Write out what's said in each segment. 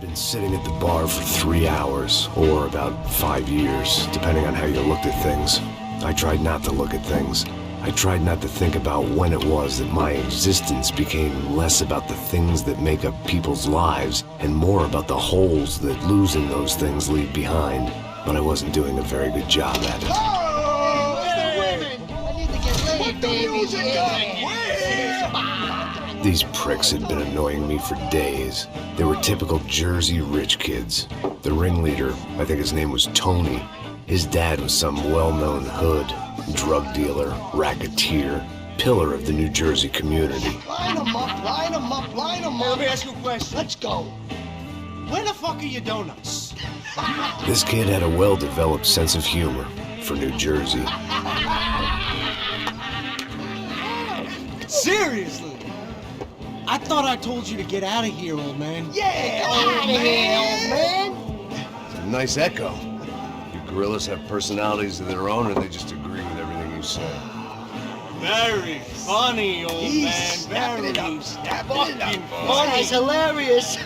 I'd been sitting at the bar for 3 hours, or about 5 years, depending on how you looked at things. I tried not to look at things. I tried not to think about when it was that my existence became less about the things that make up people's lives, and more about the holes that losing those things leave behind. But I wasn't doing a very good job at it. Oh, hey. Women! I need to get laid, baby. These pricks had been annoying me for days. They were typical Jersey rich kids. The ringleader, I think his name was Tony. His dad was some well-known hood, drug dealer, racketeer, pillar of the New Jersey community. Line them up, line them up, line them up. Let me ask you a question. Let's go. Where the fuck are your donuts? This kid had a well-developed sense of humor for New Jersey. Seriously? I thought I told you to get out of here, old man. Yeah, old man. It's a nice echo. You gorillas have personalities of their own, or they just agree with everything you say? Very funny, old man. Snapping Very it up, snapping fucking it up. funny. That's hilarious.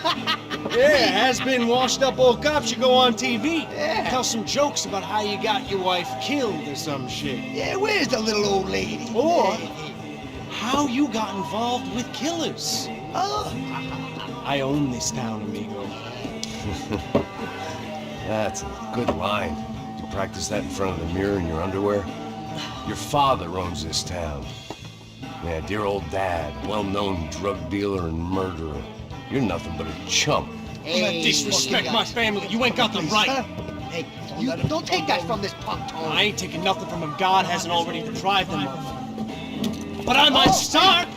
Yeah, has-been washed-up old cop should go on TV. Yeah. Tell some jokes about how you got your wife killed or some shit. Yeah, where's the little old lady? Or how you got involved with killers. Oh. I own this town, amigo. That's a good line. You practice that in front of the mirror in your underwear? Your father owns this town. Yeah, dear old dad, well-known drug dealer and murderer. You're nothing but a chump. Hey, Disrespect my family. You ain't got the right. Hey, you don't take that from this punk, Tony. I ain't taking nothing from him God hasn't already deprived him of. But I might start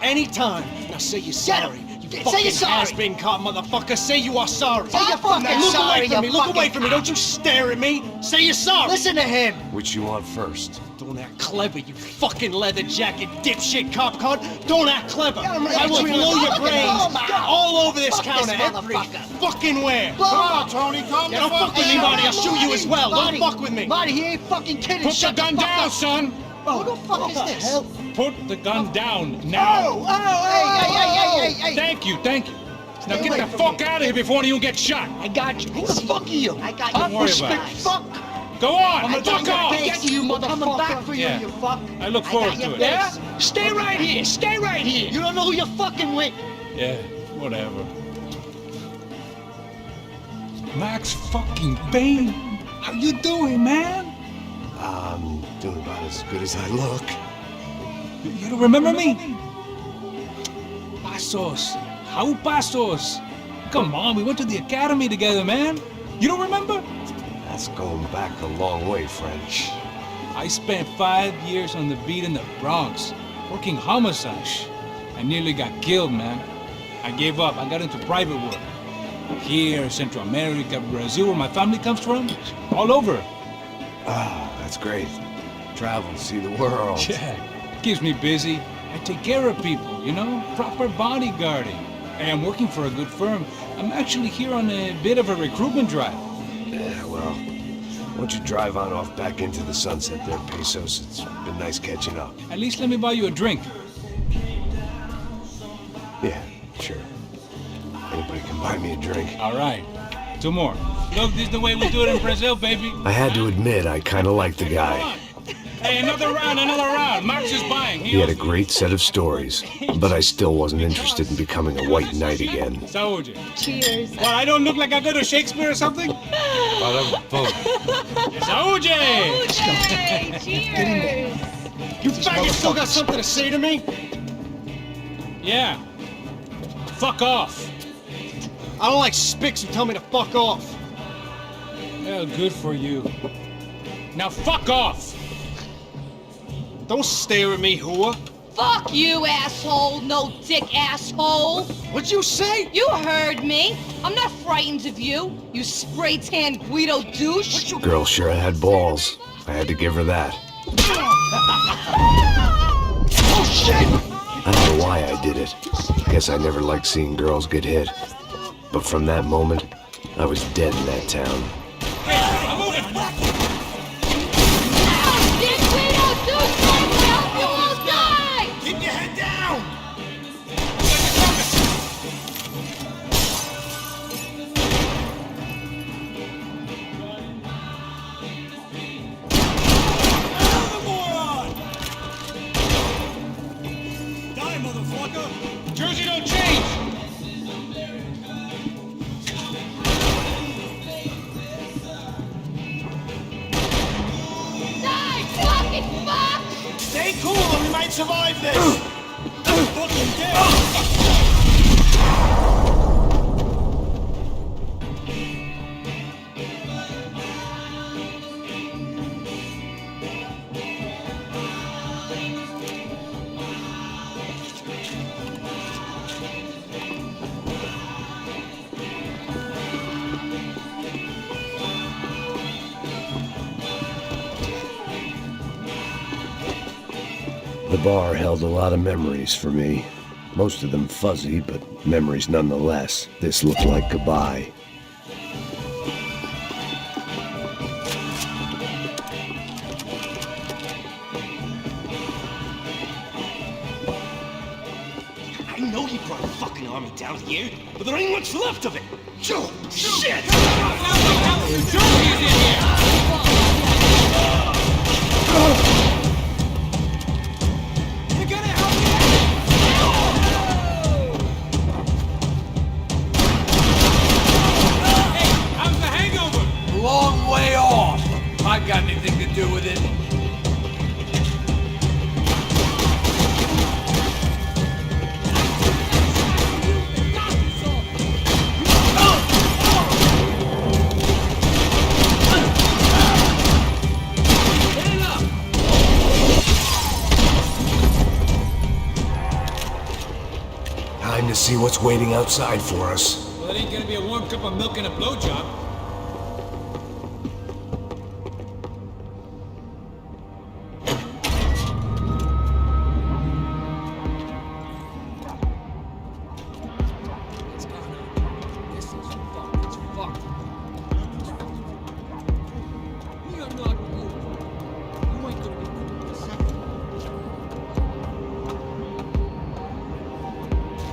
anytime. Now say you're sorry. You Say fucking you're sorry. has-been caught, motherfucker. Say you are sorry. Say you're fucking Look sorry, away from me. you Look away fucking from me. Don't you stare at me. Say you're sorry. Listen to him. Which you want first? Don't act clever, you fucking leather jacket dipshit cop cunt. Don't act clever. Yeah, I'm I will ready. blow your Look at brains him. all over this Fuck this counter every motherfucker. fucking where. Blow him Come on, up. Tony. Calm Yeah, don't fuck with me, Marty. I'll shoot you as well. Don't fuck with me. Marty, he ain't fucking kidding. Put the Shut gun fuck down, up. son! Who the fuck is this? hell? Put the gun down now! Hey. Thank you. Now Stay get away the from fuck me. out of here before one of you get shot! I got you. Who the fuck are you? I got Don't you. worry Respect, about it. fuck. Go on! I'm Fuck off! Get you, motherfucker. Coming back for you, Yeah. you fuck. I look got forward your to it. face. Yeah? Stay right here. Stay right here. You don't know who you're fucking with. Yeah, whatever. Max fucking Payne! How you doing, man? I'm doing about as good as I look. You don't remember me? Pasos. How Pasos? Come on, we went to the academy together, man. You don't remember? That's going back a long way, friend. I spent 5 years on the beat in the Bronx, working homicide. I nearly got killed, man. I gave up. I got into private work. Here, Central America, Brazil, where my family comes from, all over. Ah, that's great. Travel, see the world. Yeah, keeps me busy. I take care of people, you know? Proper bodyguarding. Hey, I'm working for a good firm. I'm actually here on a bit of a recruitment drive. Yeah, well, why don't you drive on off back into the sunset there, Pesos? It's been nice catching up. At least let me buy you a drink. Yeah, sure. Anybody can buy me a drink. All right, 2 more. Look, this is the way we do it in Brazil, baby. I had to admit, I kind of liked the Come guy. on. Hey, another round. Max is buying. He had a great set of stories, but I still wasn't interested in becoming a white knight again. Saúde. Cheers. Well, I don't look like I go to Shakespeare or something? Saúde! Hey, cheers. You faggot still got something to say to me? Yeah. Fuck off. I don't like spics who tell me to fuck off. Well, good for you. Now fuck off! Don't stare at me, whore. Fuck you, asshole. No dick, asshole. What'd you say? You heard me. I'm not frightened of you, you spray-tan Guido douche. Girl sure had balls. I had to give her that. Oh, shit. I don't know why I did it. Guess I never liked seeing girls get hit. But from that moment, I was dead in that town. I'm moving! Dick Guido douche, I hope you all die. Keep your head down! can't survive this! Fucking dead! The bar held a lot of memories for me. Most of them fuzzy, but memories nonetheless. This looked like goodbye. I know he brought a fucking army down here, but there ain't much left of it! Shit! Long way off. I got anything to do with it. Time to see what's waiting outside for us. Well, it ain't gonna be a warm cup of milk and a blowjob.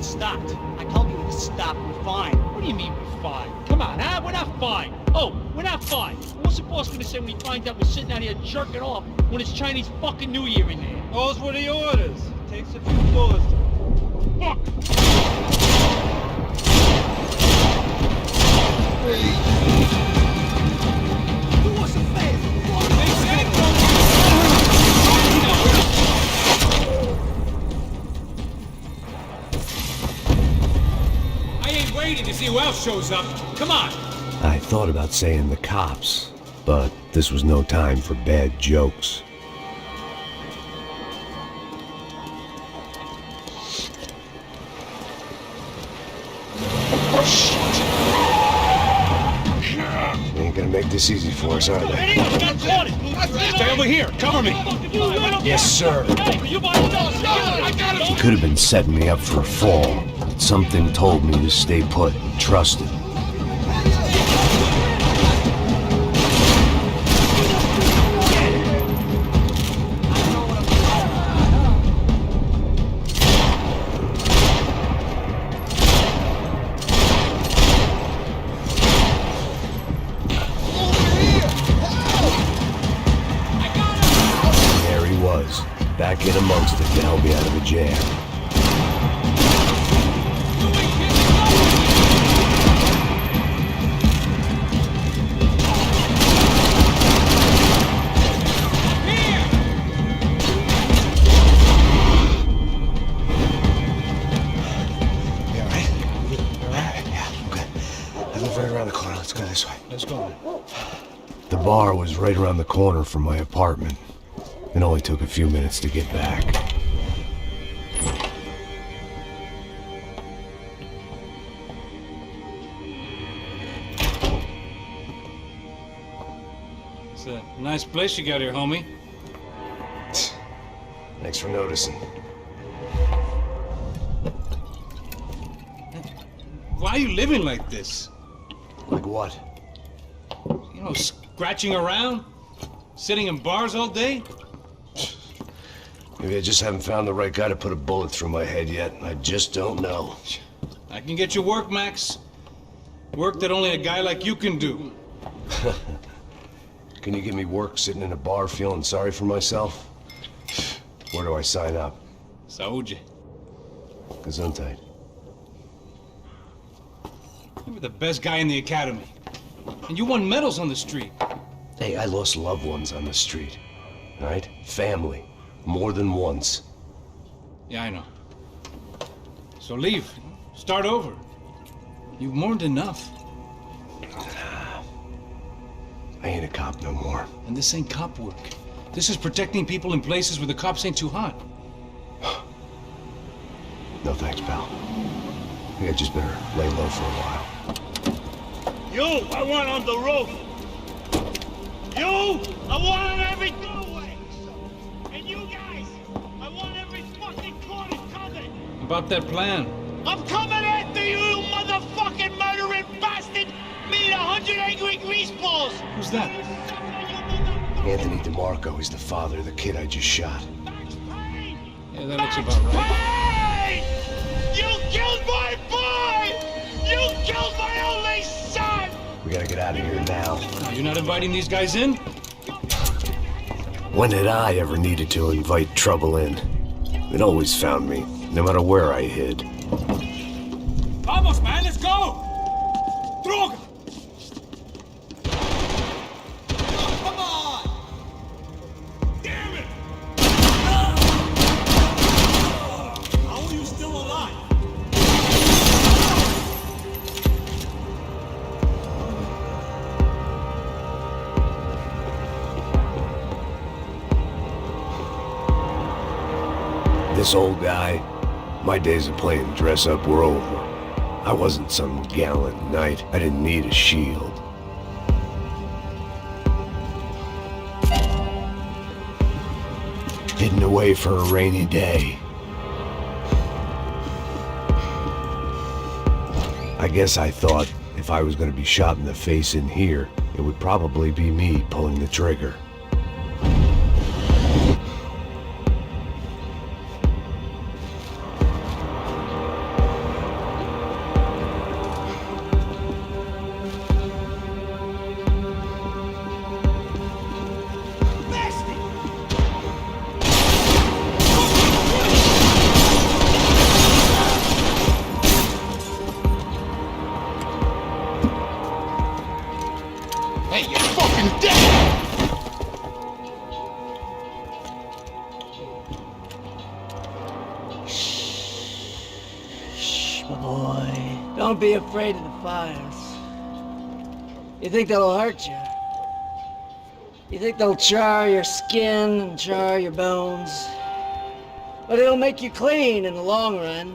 Stopped. I told you to stop. We're fine. What do you mean we're fine? Come on, huh? We're not fine. Oh, we're not fine. What's the boss gonna say when he finds out we're sitting out here jerking off when it's Chinese fucking New Year in there? Those were the orders. Takes a few bullets. Fuck! Do us a favor. I ain't waiting to see who else shows up. Come on. I thought about saying the cops, but this was no time for bad jokes. They ain't gonna make this easy for us, are they? Stay over here. Cover me. Yes, sir. I He could have been setting me up for a fall, but something told me to stay put and trust him. There he was, back in amongst it to help me out of a jam. Let's go. The bar was right around the corner from my apartment. It only took a few minutes to get back. It's a nice place you got here, homie. Thanks for noticing. Why are you living like this? Like what? You know, scratching around? Sitting in bars all day? Maybe I just haven't found the right guy to put a bullet through my head yet. I just don't know. I can get you work, Max. Work that only a guy like you can do. Can you give me work sitting in a bar feeling sorry for myself? Where do I sign up? Saúde. Gesundheit. You were the best guy in the academy. And you won medals on the street. Hey, I lost loved ones on the street. Right? Family. More than once. Yeah, I know. So leave. Start over. You've mourned enough. I ain't a cop no more. And this ain't cop work. This is protecting people in places where the cops ain't too hot. No thanks, pal. I think I just better lay low for a while. You, I want on the roof. You, I want on every doorway. And you guys, I want every fucking corner covered. About that plan. I'm coming after you, you motherfucking murdering bastard! Me and 100 angry greaseballs! Who's that? Anthony DeMarco, he's the father of the kid I just shot. Yeah, that looks about right. Payne! You killed my boy! You killed my only son! We gotta get out of here now. Now, you're not inviting these guys in? When had I ever needed to invite trouble in? It always found me, no matter where I hid. Vamos, man, let's go! Droga! Come on! Damn it! How are you still alive? This old guy, my days of playing dress-up were over. I wasn't some gallant knight. I didn't need a shield. Hidden away for a rainy day. I guess I thought if I was going to be shot in the face in here, it would probably be me pulling the trigger. Hey, you're fucking dead! Shh, my boy. Don't be afraid of the fires. You think they'll hurt you? You think they'll char your skin and char your bones? But it'll make you clean in the long run.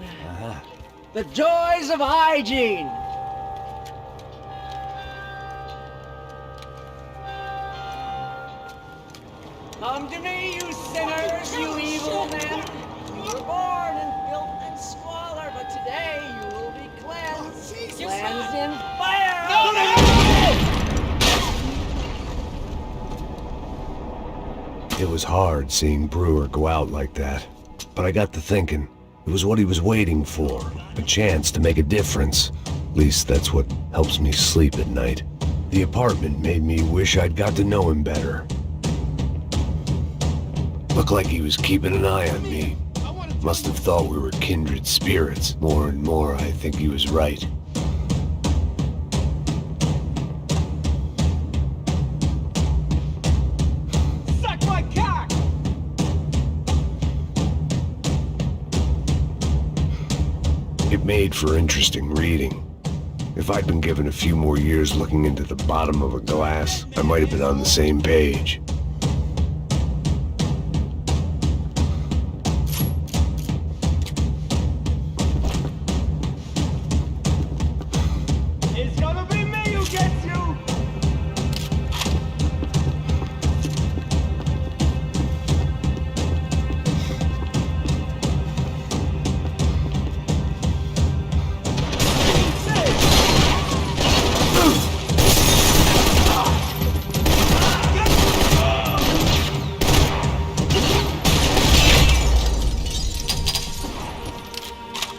The joys of hygiene! Come to me, you sinners, you evil men. You were born in filth and squalor, but today you will be cleansed. Cleansed in fire! It was hard seeing Brewer go out like that, but I got to thinking, it was what he was waiting for, a chance to make a difference. At least that's what helps me sleep at night. The apartment made me wish I'd got to know him better. Looked like he was keeping an eye on me. Must have thought we were kindred spirits. More and more, I think he was right. Suck my cock! It made for interesting reading. If I'd been given a few more years looking into the bottom of a glass, I might have been on the same page. It's gonna be me who gets you!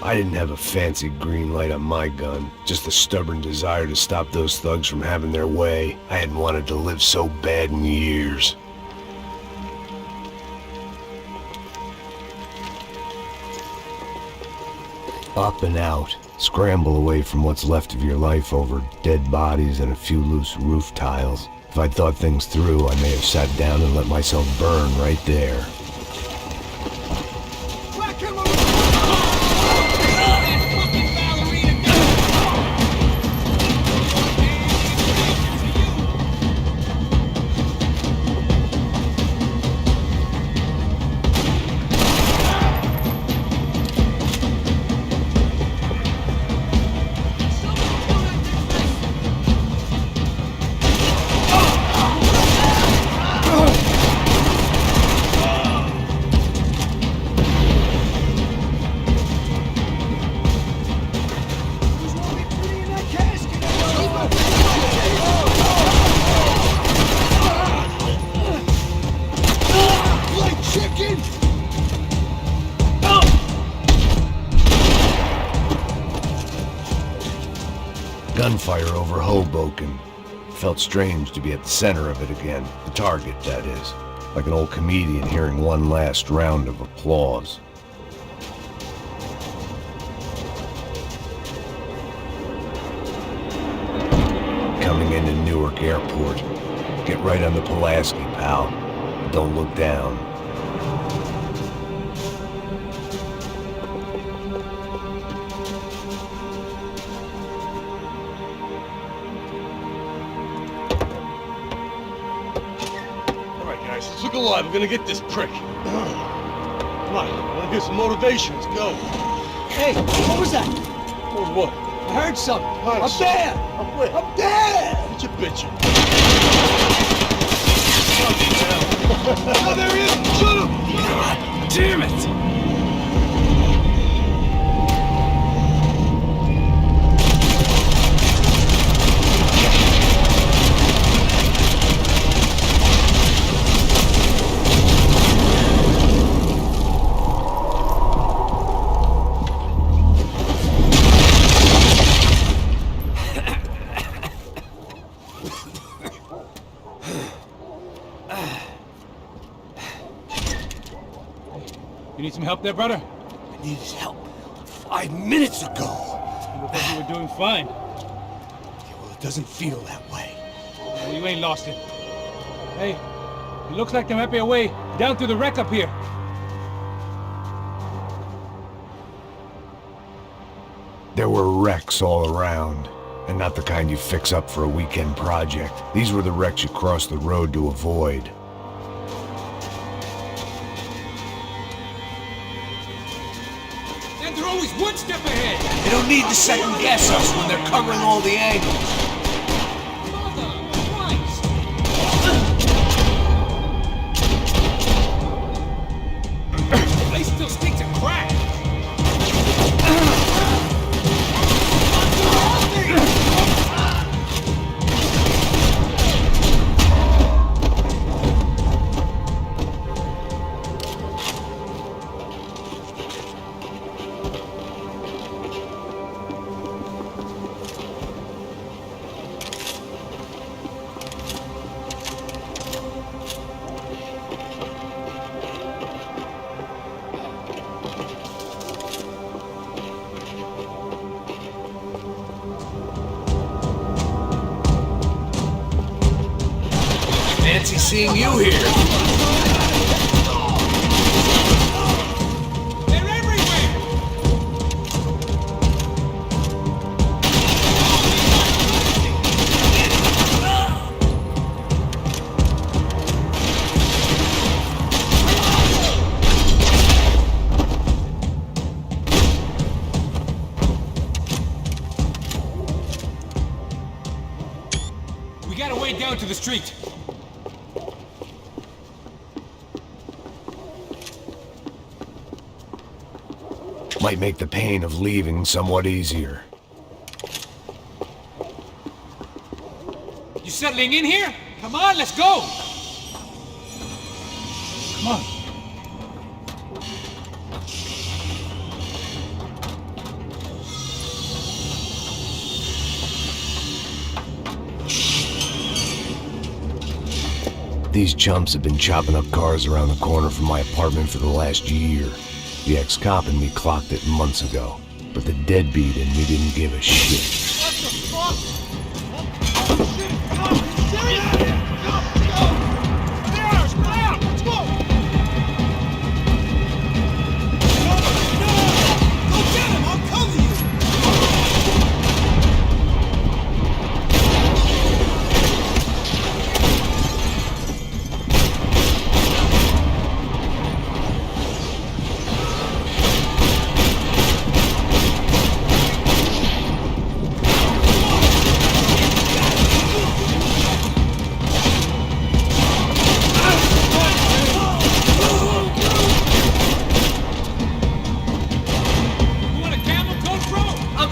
I didn't have a fancy green light on my gun, just a stubborn desire to stop those thugs from having their way. I hadn't wanted to live so bad in years. Up and out. Scramble away from what's left of your life over dead bodies and a few loose roof tiles. If I'd thought things through, I may have sat down and let myself burn right there. Whack him around! Gunfire over Hoboken. Felt strange to be at the center of it again. The target, that is. Like an old comedian hearing one last round of applause. Coming into Newark Airport. Get right on the Pulaski, pal. Don't look down. Guys, let's look alive. We're gonna get this prick. Come on, I wanna hear some motivation. Let's go. Hey, what was that? What? I heard something. Nice. Up there! Up where? Up there! Get your bitch. Oh, there he is! Shoot him! God damn it! You need some help there, brother? I needed help 5 minutes ago. You look like you were doing fine. Yeah, well, it doesn't feel that way. Well, you ain't lost it. Hey, it looks like there might be a way down through the wreck up here. There were wrecks all around, and not the kind you fix up for a weekend project. These were the wrecks you cross the road to avoid. And they're always one step ahead! They don't need to second guess us when they're covering all the angles. Mother Christ! The place still stinks of crack! Fancy seeing you here. They're everywhere! We got a way down to the street. Might make the pain of leaving somewhat easier. You settling in here? Come on, let's go! Come on. These chumps have been chopping up cars around the corner from my apartment for the last year. The ex-cop in me clocked it months ago, but the deadbeat in me didn't give a shit. What the fuck? Oh, shit! Come on! Serious? Go! Stairs! Get out! Let's go! No! Go get him! I'll cover you!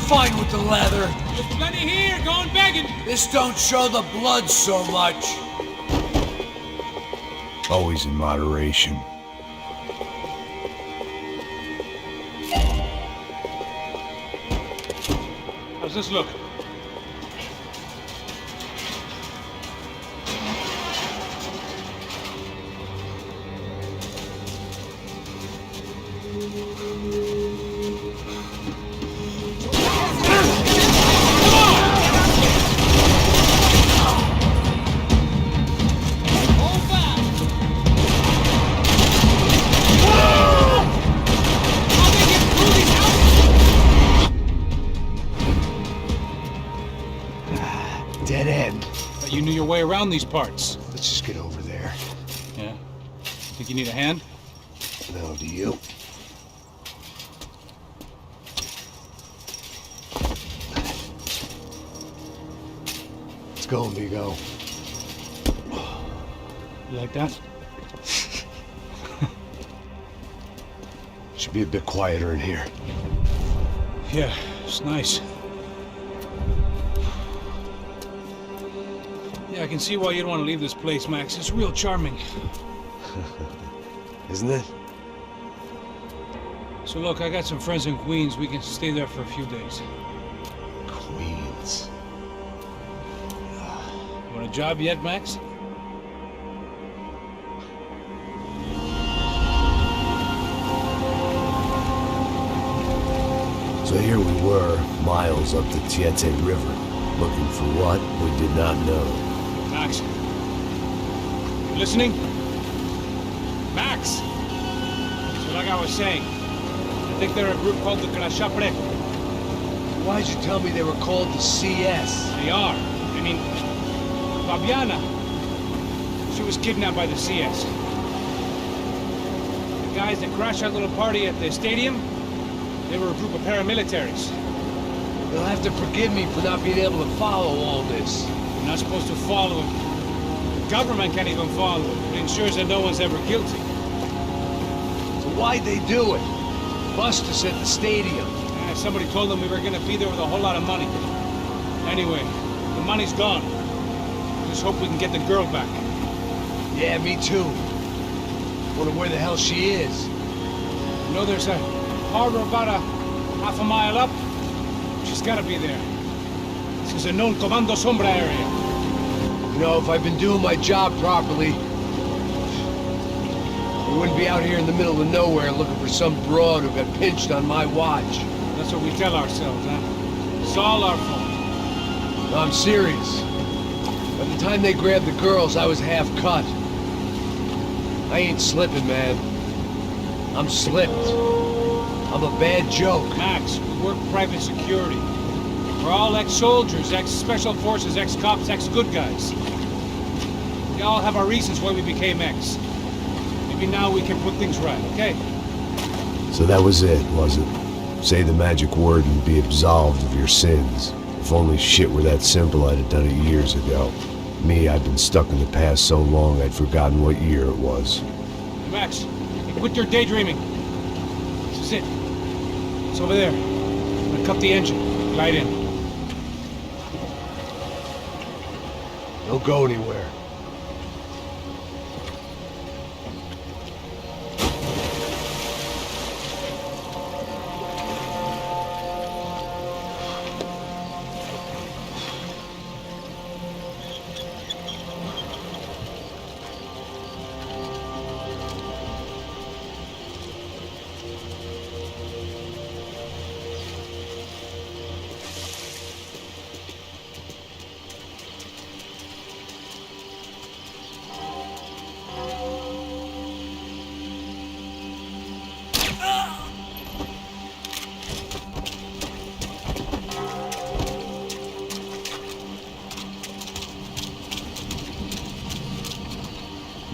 Fine with the leather. There's plenty here, going begging. This don't show the blood so much. Always in moderation. How's this look? dead end. But you knew your way around these parts. Let's just get over there. Yeah? Think you need a hand? No, do you? Let's go, amigo. You like that? Should be a bit quieter in here. Yeah, it's nice. Yeah, I can see why you'd want to leave this place, Max. It's real charming. Isn't it? So look, I got some friends in Queens. We can stay there for a few days. Queens. Want a job yet, Max? So here we were, miles up the 1080p River, looking for what we did not know. Max. You listening? Max! So like I was saying, I think they're a group called the Crashapre. Why'd you tell me they were called the CS? They are. I mean, Fabiana. She was kidnapped by the CS. The guys that crashed our little party at the stadium, they were a group of paramilitaries. You'll have to forgive me for not being able to follow all this. You're not supposed to follow them. The government can't even follow them. It ensures that no one's ever guilty. So why'd they do it? Bust us at the stadium. Somebody told them we were gonna be there with a whole lot of money. Anyway, the money's gone. Just hope we can get the girl back. Yeah, me too. Wonder where the hell she is. You know there's a harbor about a half a mile up? She's gotta be there. This is a known Comando Sombra area. You know, if I'd been doing my job properly, we wouldn't be out here in the middle of nowhere looking for some broad who got pinched on my watch. That's what we tell ourselves, huh? It's all our fault. No, I'm serious. By the time they grabbed the girls, I was half cut. I ain't slipping, man. I'm slipped. I'm a bad joke. Max, we work private security. We're all ex-soldiers, ex-special forces, ex-cops, ex-good guys. We all have our reasons why we became ex. Maybe now we can put things right, okay? So that was it, was it? Say the magic word and be absolved of your sins. If only shit were that simple, I'd have done it years ago. Me, I've been stuck in the past so long I'd forgotten what year it was. Hey, Max, quit your daydreaming. This is it. It's over there. I'm gonna cut the engine. Glide in. Don't go anywhere.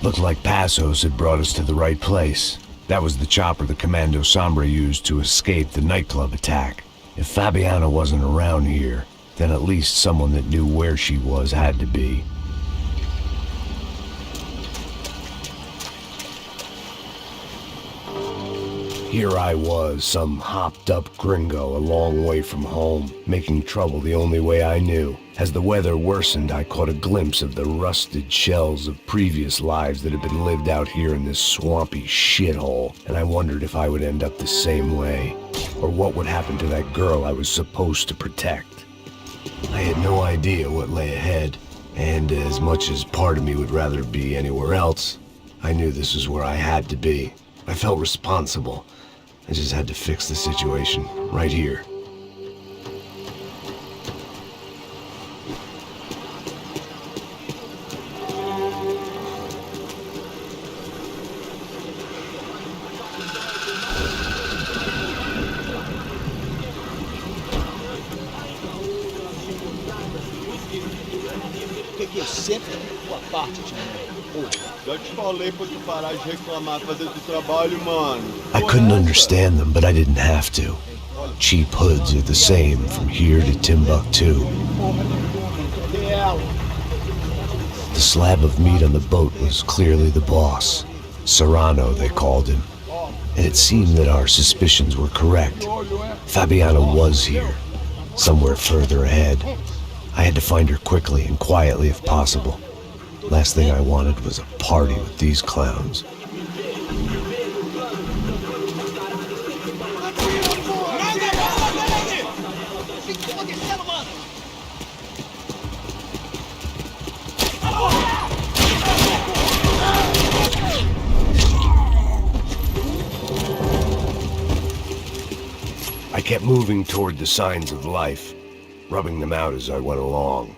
Looked like Passos had brought us to the right place. That was the chopper the Comando Sombra used to escape the nightclub attack. If Fabiana wasn't around here, then at least someone that knew where she was had to be. Here I was, some hopped-up gringo a long way from home, making trouble the only way I knew. As the weather worsened, I caught a glimpse of the rusted shells of previous lives that had been lived out here in this swampy shithole, and I wondered if I would end up the same way, or what would happen to that girl I was supposed to protect. I had no idea what lay ahead, and as much as part of me would rather be anywhere else, I knew this was where I had to be. I felt responsible. I just had to fix the situation, right here. que eu sempre fico a parte de mim. Já te falei pra tu parar de reclamar, fazer teu trabalho, mano. I couldn't understand them, but I didn't have to. Cheap hoods are the same from here to Timbuktu. The slab of meat on the boat was clearly the boss. Serrano, they called him. And it seemed that our suspicions were correct. Fabiana was here, somewhere further ahead. I had to find her quickly and quietly if possible. Last thing I wanted was a party with these clowns. I kept moving toward the signs of life, rubbing them out as I went along.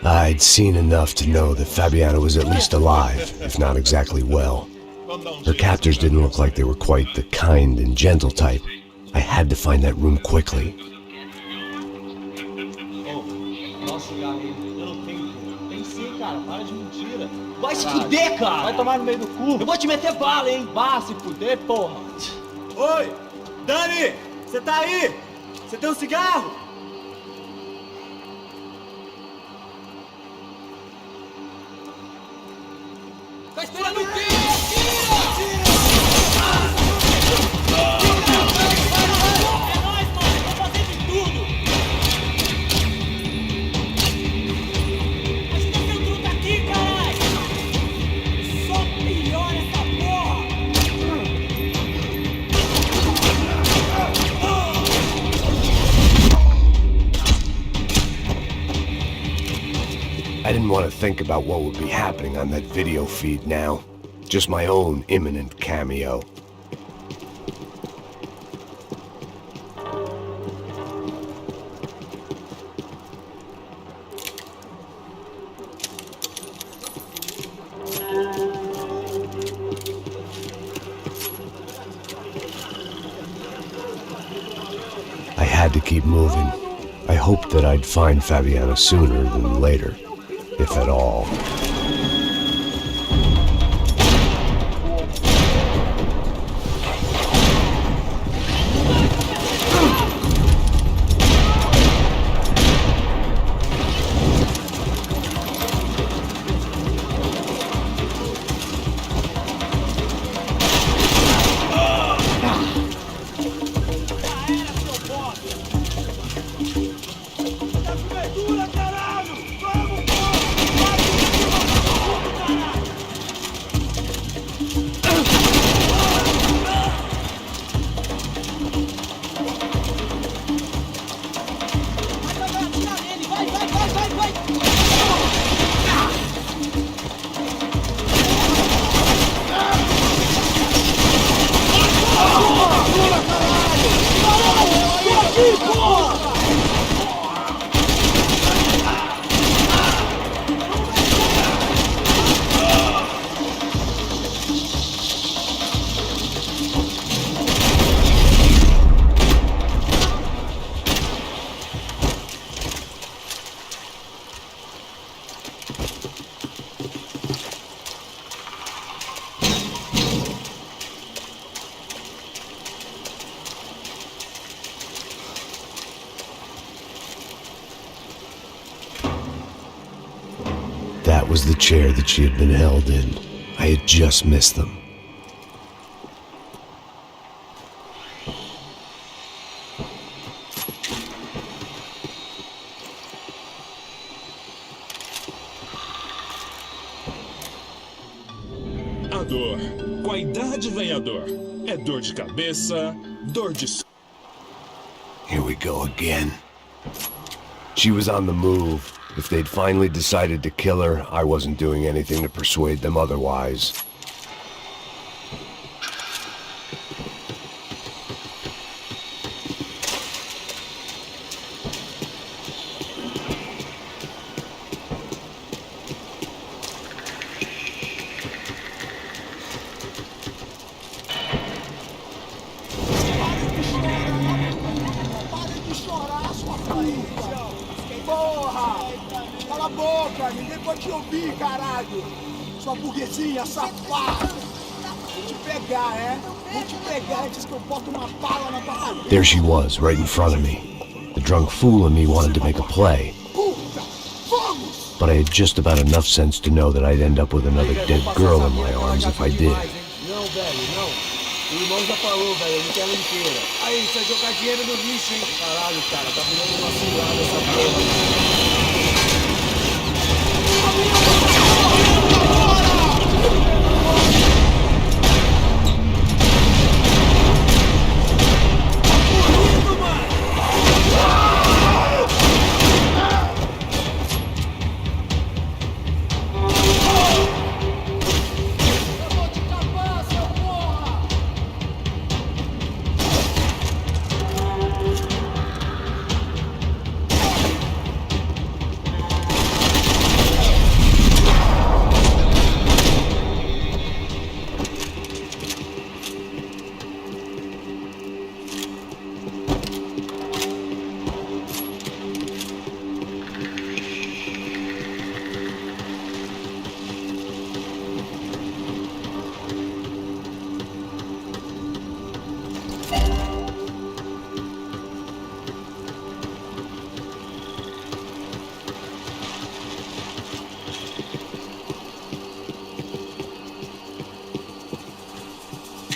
I'd seen enough to know that Fabiana was at least alive, if not exactly well. Her captors didn't look like they were quite the kind and gentle type. I had to find that room quickly. Nossa, garoto, eu não tenho. Tem sim, cara, para de mentira. Vai se fuder, cara! Vai tomar no meio do cu. Eu vou te meter bala, hein? Vá se fuder, porra. Oi! Dani! Você tá aí? Você tem um cigarro? Tá esperando o quê? I didn't want to think about what would be happening on that video feed now. Just my own imminent cameo. I had to keep moving. I hoped that I'd find Fabiana sooner than later, if at all. That was the chair that she had been held in. I had just missed them. Adoro dor. Com a idade vem a dor. É dor de cabeça, dor de... Here we go again. She was on the move. If they'd finally decided to kill her, I wasn't doing anything to persuade them otherwise. Cala a boca, ninguém pode te ouvir, caralho! Sua burguesinha safada! Vou te pegar, é? Vou te pegar antes que eu boto uma bala na tua cabeça! There she was, right in front of me. The drunk fool in me wanted to make a play. Puta! Vamos! But I had just about enough sense to know that I'd end up with another dead girl in my arms if I did. Não, velho, não. O irmão já falou, velho, eu não quero inteira. Aí, você vai jogar dinheiro no lixo, hein? Caralho, cara, tá virando uma cilada essa porra.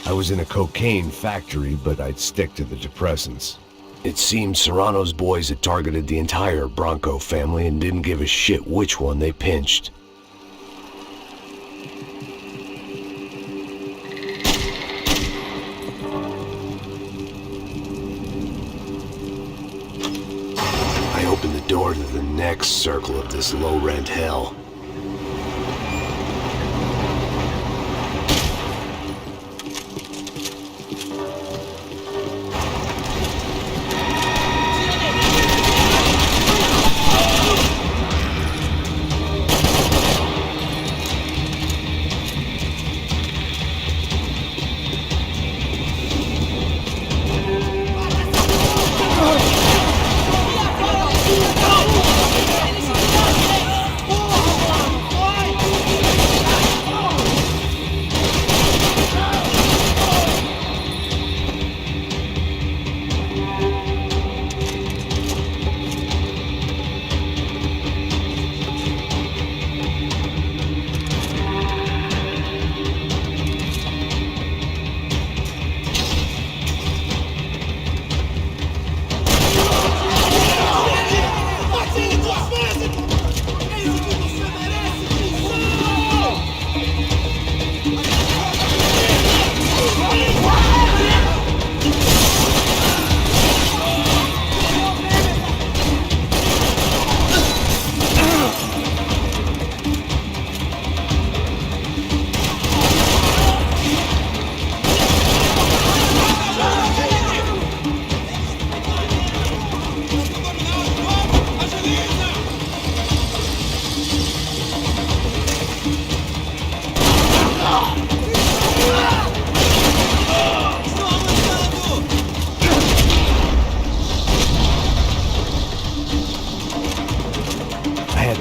I was in a cocaine factory, but I'd stick to the depressants. It seemed Serrano's boys had targeted the entire Bronco family and didn't give a shit which one they pinched. I opened the door to the next circle of this low-rent hell.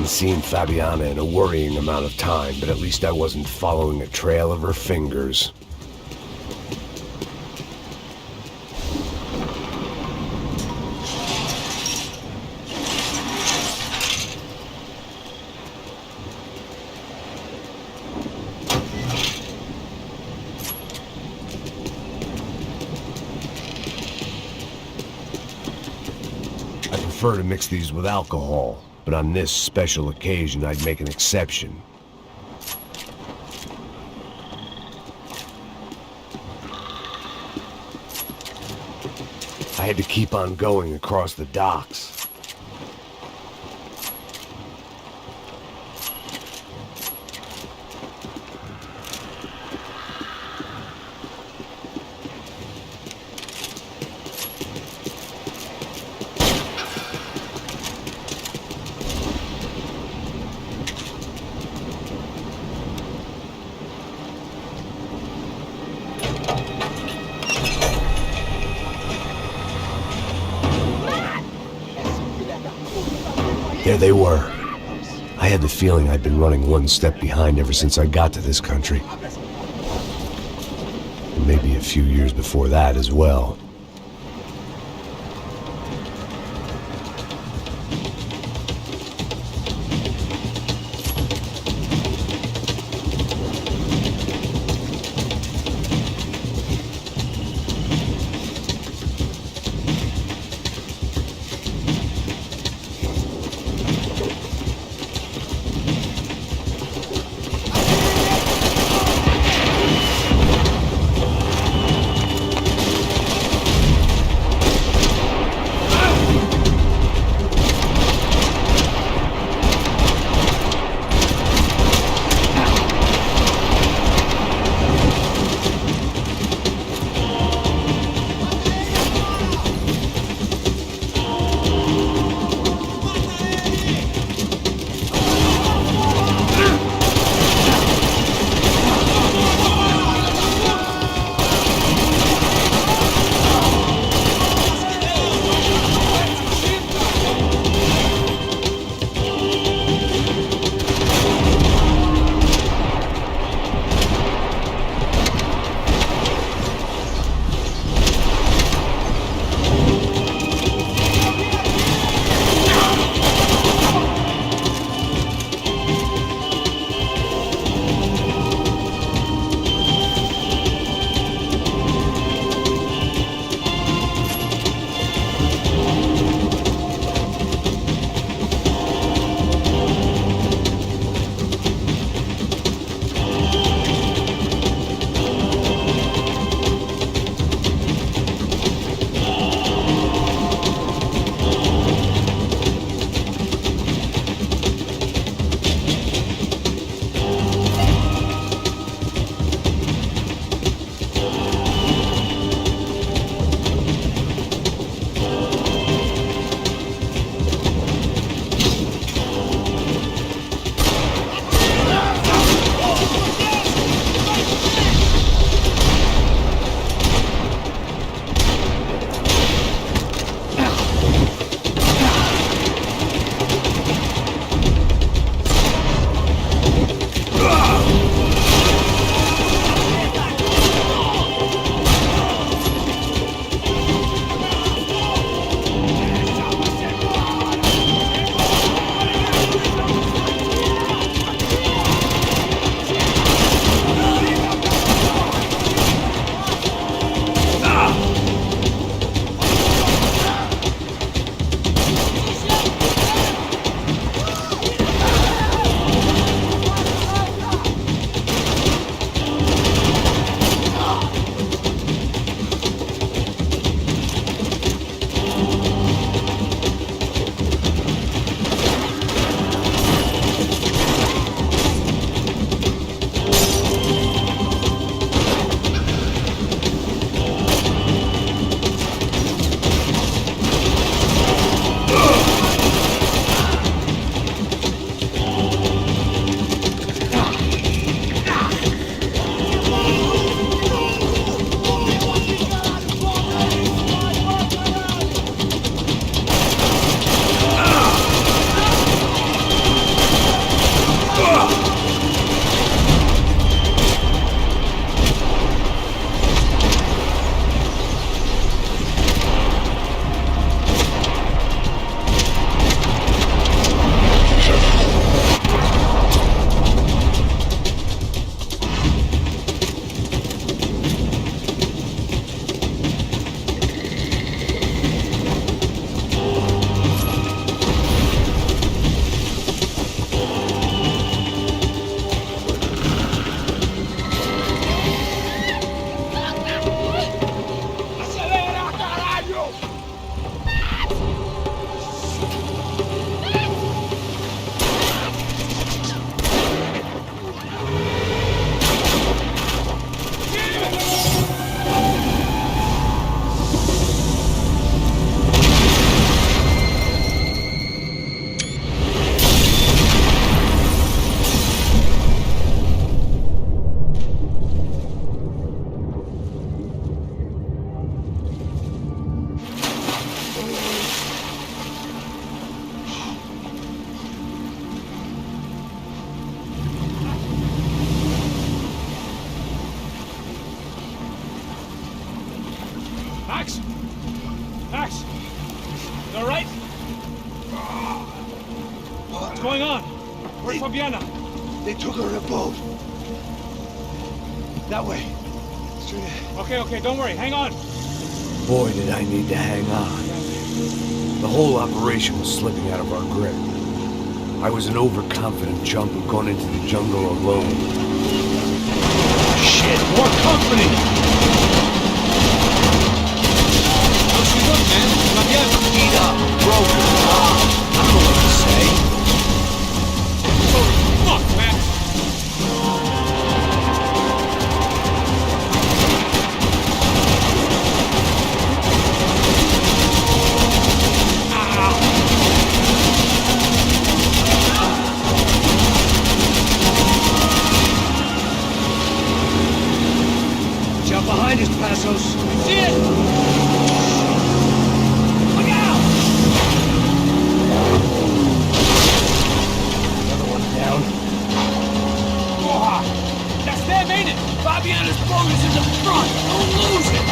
Seen Fabiana in a worrying amount of time, but at least I wasn't following a trail of her fingers. I prefer to mix these with alcohol. But on this special occasion, I'd make an exception. I had to keep on going across the docks. There they were. I had the feeling I'd been running one step behind ever since I got to this country. And maybe a few years before that as well. Max? Max? You all right? What's going on? Where's Fabiana? They took her in a boat. That way. Straight ahead. Okay, don't worry. Hang on. Boy, did I need to hang on. The whole operation was slipping out of our grip. I was an overconfident chump who'd gone into the jungle alone. Shit, more company! How's she look, man? Fabiana? Beat up, broken. I don't know what to say. Holy fuck, Max! Jump behind us, Passos. See it? Look out! Another one down. That's them, ain't it? Fabiana's boat is in the front. Don't lose it.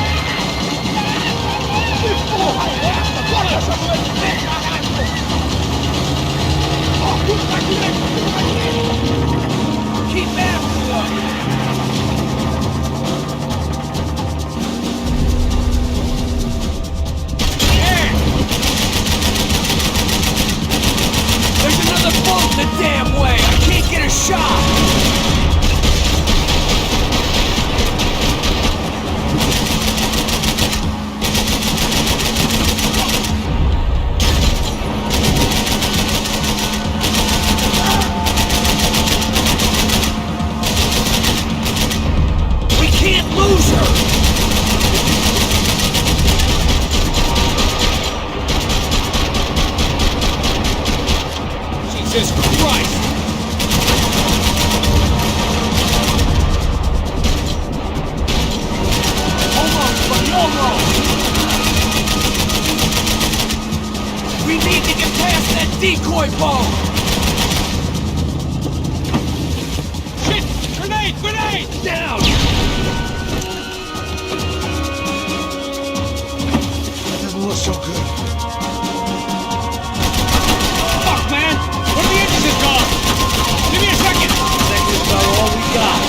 Keep after them. There's another boat the damn way! I can't get a shot! We can't lose her! Jesus Christ! Hold on, Spaniolo! We need to get past that decoy boat! Shit! Grenade! Grenade! Down! That doesn't look so good. Fuck, man! Where the engines is gone? Give me a second! I think this is about all we got.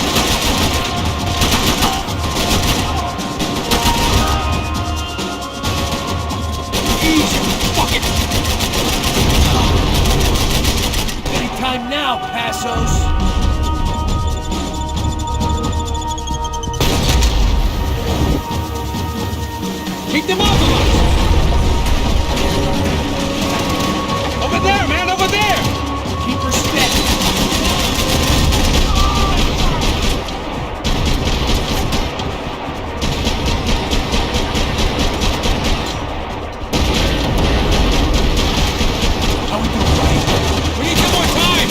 Easy! Fuck it! Anytime now, Passos! Keep them off of us! Over there, man! Over there! Keep her steady. How we doing, buddy? We need some more time!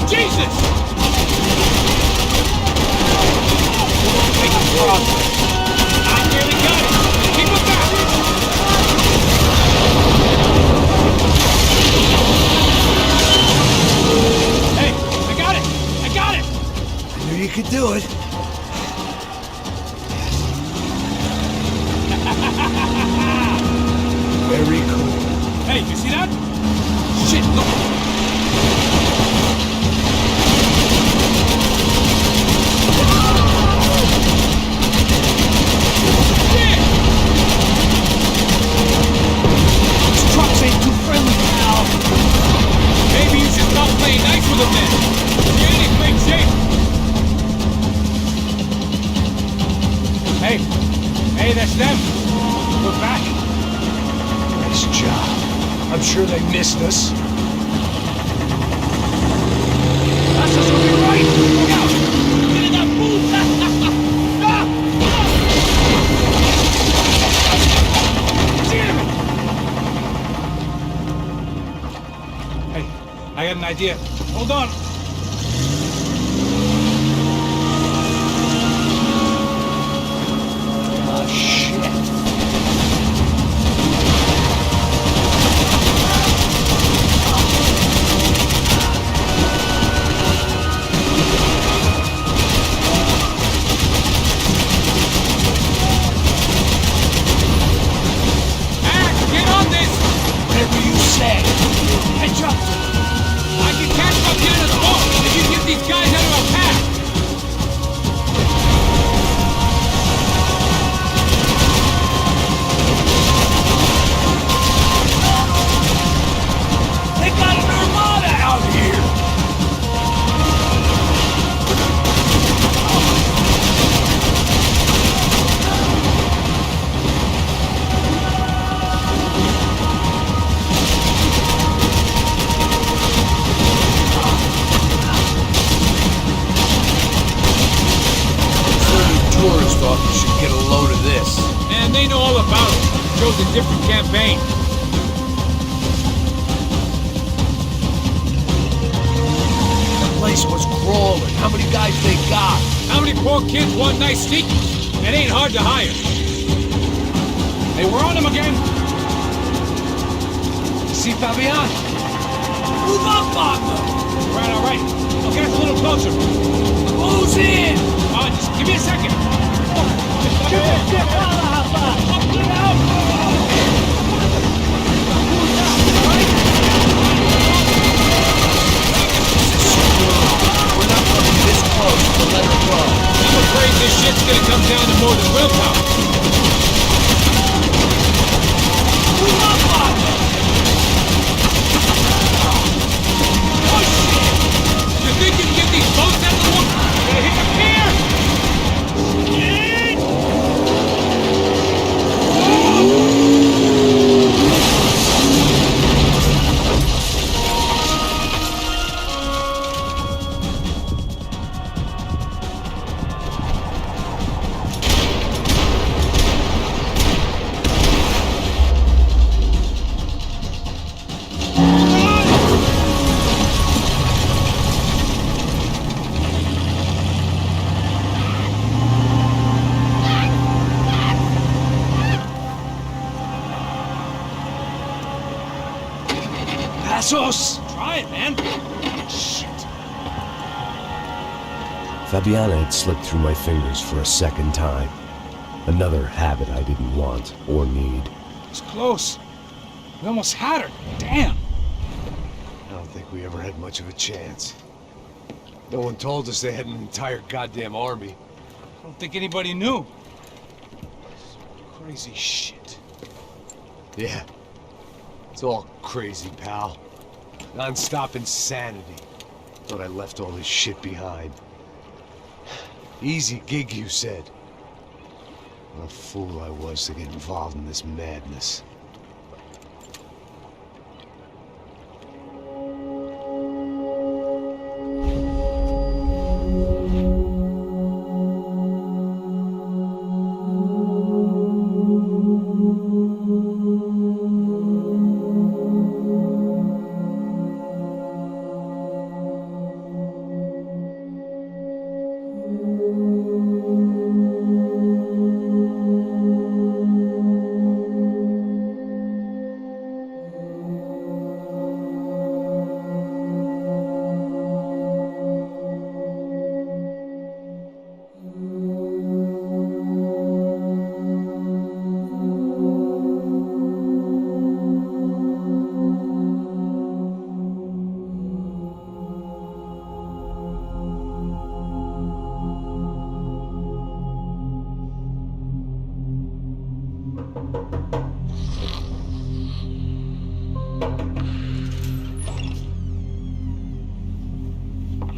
Jesus! Making progress. I nearly got it! Keep it back! Hey, I got it! I got it! I knew you could do it. Very cool. Hey, you see that? Shit, look! These trucks ain't too friendly, pal. Maybe you should stop playing nice with them then. You ain't in great shape. Hey, that's them. We're back. Nice job. I'm sure they missed us. That's us will be right! Look out! Get in that boot! Damn it! Hey, I got an idea. Hold on. Oh, shit. bottles. Shows a different campaign. The place was crawling. How many guys they got? How many poor kids want nice sneakers? It ain't hard to hire. Hey, we're on him again. See Fabian? Move up, partner! All right. I'll get us a little closer. Who's in? Just give me a second. We're not gonna be this close to let her go. I'm afraid this shit's gonna come down to more than willpower. Move up, partner! Oh, shit! You think you can get these boats out of the water? Gonna hit the pier! Try it, man. Shit. Fabiana had slipped through my fingers for a second time. Another habit I didn't want or need. It's close. We almost had her. Damn. I don't think we ever had much of a chance. No one told us they had an entire goddamn army. I don't think anybody knew. Crazy shit. Yeah. It's all crazy, pal. Non-stop insanity. Thought I left all this shit behind. Easy gig, you said. What a fool I was to get involved in this madness.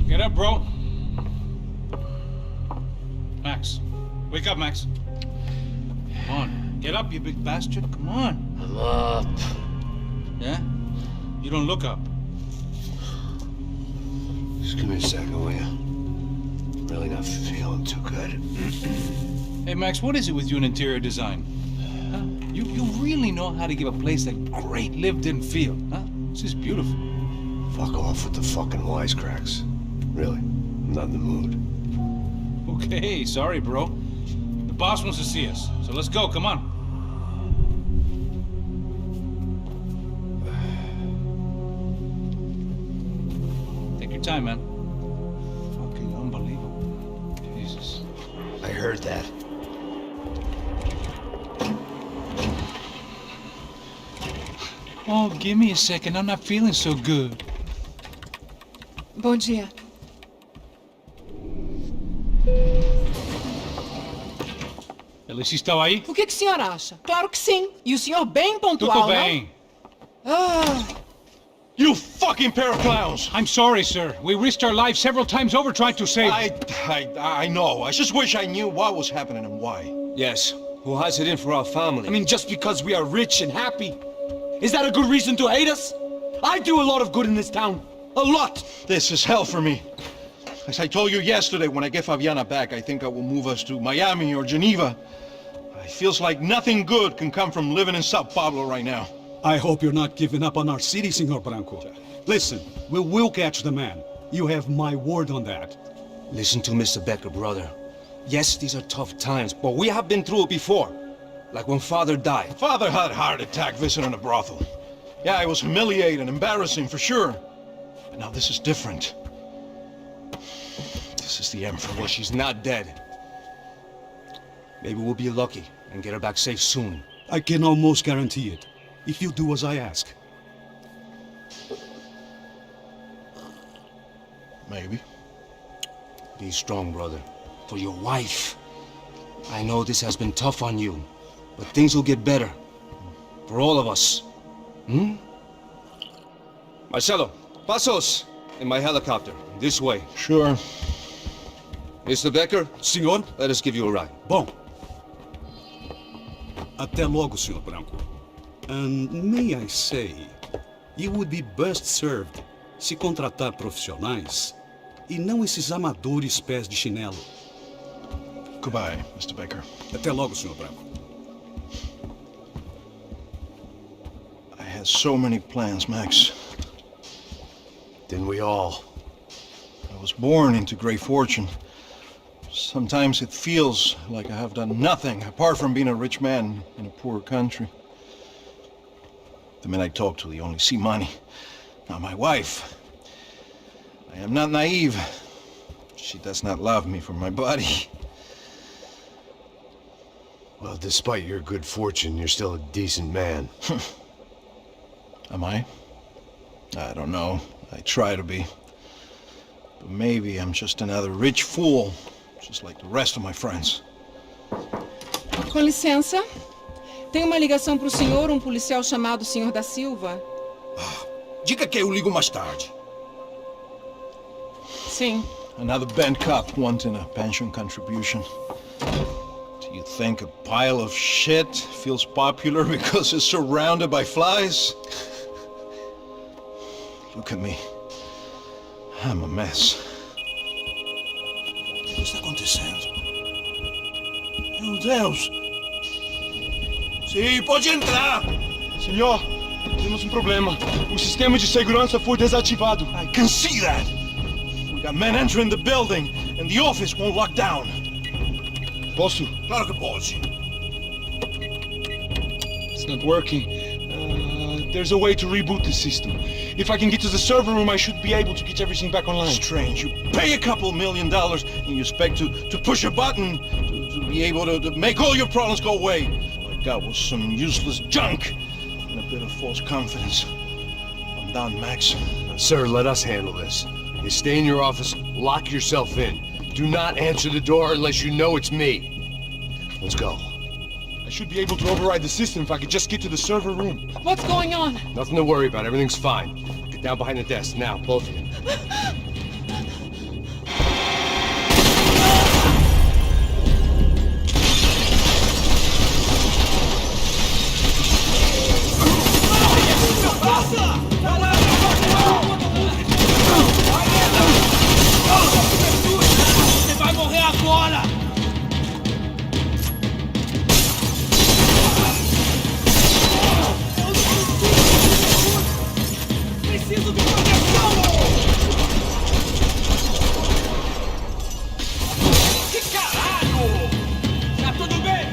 Get up, bro. Max. Wake up, Max. Come on. Get up, you big bastard. Come on. I'm up. Yeah? You don't look up. Just give me a second, will you? Really not feeling too good. Hey, Max, what is it with you in interior design? Huh? You really know how to give a place that great lived-in feel, huh? This is beautiful. Fuck off with the fucking wisecracks. Really, I'm not in the mood. Okay, sorry, bro. The boss wants to see us, so let's go, come on. Take your time, man. Fucking unbelievable. Jesus. I heard that. Oh, give me a second, I'm not feeling so good. Bom dia. Alice estava aí? O que o senhor acha? Claro que sim. E o senhor bem pontual, Tudo bem. You fucking pair of clowns! I'm sorry, sir. We risked our lives several times over trying to save... I know. I just wish I knew what was happening and why. Yes. Who has it in for our family? I mean, just because we are rich and happy. Is that a good reason to hate us? I do a lot of good in this town. A lot! This is hell for me. As I told you yesterday, when I get Fabiana back, I think I will move us to Miami or Geneva. It feels like nothing good can come from living in Sao Paulo right now. I hope you're not giving up on our city, Senor Branco. Listen, we will catch the man. You have my word on that. Listen to Mr. Becker, brother. Yes, these are tough times, but we have been through it before. Like when Father died. Father had a heart attack visiting a brothel. Yeah, it was humiliating, embarrassing, for sure. But now this is different. This is the Emperor. Well, she's not dead. Maybe we'll be lucky and get her back safe soon. I can almost guarantee it, if you do as I ask. Maybe. Be strong, brother. For your wife. I know this has been tough on you, but things will get better. For all of us. Hmm? Marcelo, pasos in my helicopter. This way. Sure. Mr. Becker? Senhor? Let us give you a ride. Bom. Até logo, Senhor Branco. And may I say, you would be best served se contratar profissionais e não esses amadores pés de chinelo. Goodbye, Mr. Baker. Até logo, Senhor Branco. I had so many plans, Max. Didn't we all? I was born into great fortune. Sometimes it feels like I have done nothing apart from being a rich man in a poor country. The men I talk to, they only see money. Not my wife. I am not naive. She does not love me for my body. Well, despite your good fortune, you're still a decent man. Am I? I don't know. I try to be. But maybe I'm just another rich fool, just like the rest of my friends. Com licença. Tem uma ligação para o senhor, policial chamado Sr. da Silva. Diga que eu ligo mais tarde. Sim. Another bent cop wanting a pension contribution. Do you think a pile of shit feels popular because it's surrounded by flies? Look at me. I'm a mess. O que está acontecendo? Meu Deus! Sim, pode entrar! Senhor, temos problema. O sistema de segurança foi desativado. I can see that. We got men entering the building and the office won't lock down. Posso? Claro que pode. It's not working. There's a way to reboot the system. If I can get to the server room, I should be able to get everything back online. Strange. You pay a couple $1 million and you expect to push a button to be able to make all your problems go away. All I got was some useless junk and a bit of false confidence. I'm done, Max. Sir, let us handle this. You stay in your office, lock yourself in. Do not answer the door unless you know it's me. Let's go. I should be able to override the system if I could just get to the server room. What's going on? Nothing to worry about. Everything's fine. Get down behind the desk now, both of you. Você vai morrer agora! Preciso de proteção! Que caralho! Tá tudo bem?